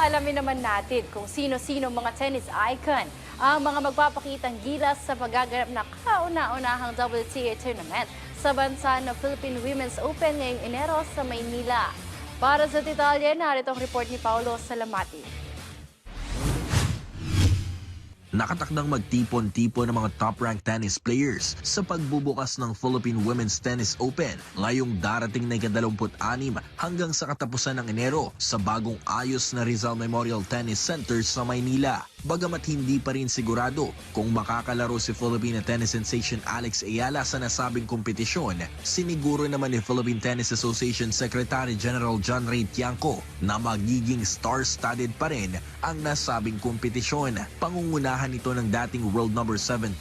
alamin naman natin kung sino-sino mga tennis icon ang mga magpapakitang gilas sa paggaganap na kauna-unahang WTA tournament sa bansa na Philippine Women's Open ngayong Enero sa Maynila. Para sa detalye, narito ang report ni Paulo Salamati. Nakatakdang magtipon-tipon ng mga top-ranked tennis players sa pagbubukas ng Philippine Women's Tennis Open ngayong darating na ika-26 hanggang sa katapusan ng Enero sa bagong ayos na Rizal Memorial Tennis Center sa Maynila. Bagamat hindi pa rin sigurado kung makakalaro si Philippine tennis sensation Alex Ayala sa nasabing kompetisyon, siniguro naman ni Philippine Tennis Association Secretary General John Ray Tiangco na magiging star-studded pa rin ang nasabing kompetisyon. Pangungunahan ito ng dating world number 17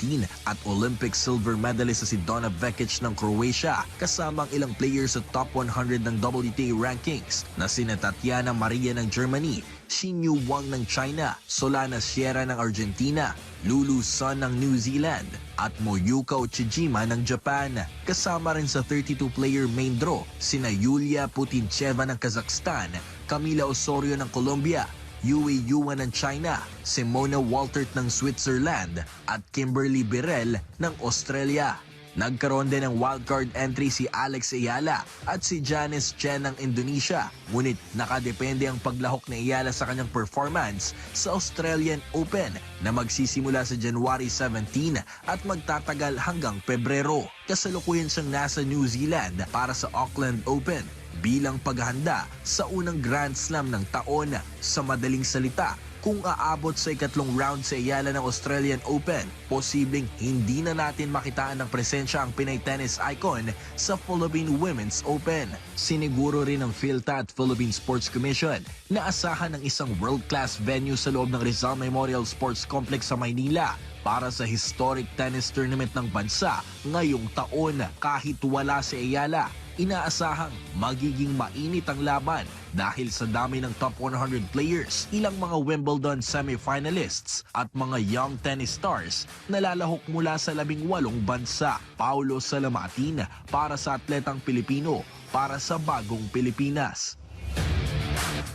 at Olympic silver medalist si Donna Vekic ng Croatia, kasamang ilang players sa top 100 ng WTA rankings na sina Tatiana Maria ng Germany, Xinyu Wang ng China, Solana Sierra ng Argentina, Lulu Sun ng New Zealand at Moyuka Uchijima ng Japan. Kasama rin sa 32-player main draw sina Yulia Putincheva ng Kazakhstan, Camila Osorio ng Colombia, Yue Yuan ng China, Simona Waltert ng Switzerland at Kimberly Birrell ng Australia. Nagkaroon din ng wildcard entry si Alex Ayala at si Janice Chen ng Indonesia. Ngunit nakadepende ang paglahok ni Ayala sa kanyang performance sa Australian Open na magsisimula sa January 17 at magtatagal hanggang Pebrero. Kasalukuyan siyang nasa New Zealand para sa Auckland Open bilang paghahanda sa unang Grand Slam ng taon. Sa madaling salita, kung aabot sa ikatlong round si Ayala ng Australian Open, posibleng hindi na natin makitaan ng presensya ang Pinay tennis icon sa Philippine Women's Open. Siniguro rin ng PhilTA at Philippine Sports Commission na asahan ng isang world-class venue sa loob ng Rizal Memorial Sports Complex sa Maynila para sa historic tennis tournament ng bansa ngayong taon. Kahit wala si Ayala, inaasahang magiging mainit ang laban dahil sa dami ng top 100 players, ilang mga Wimbledon semi-finalists at mga young tennis stars na lalahok mula sa 18 bansa. Paulo Salamatin para sa Atletang Pilipino para sa Bagong Pilipinas.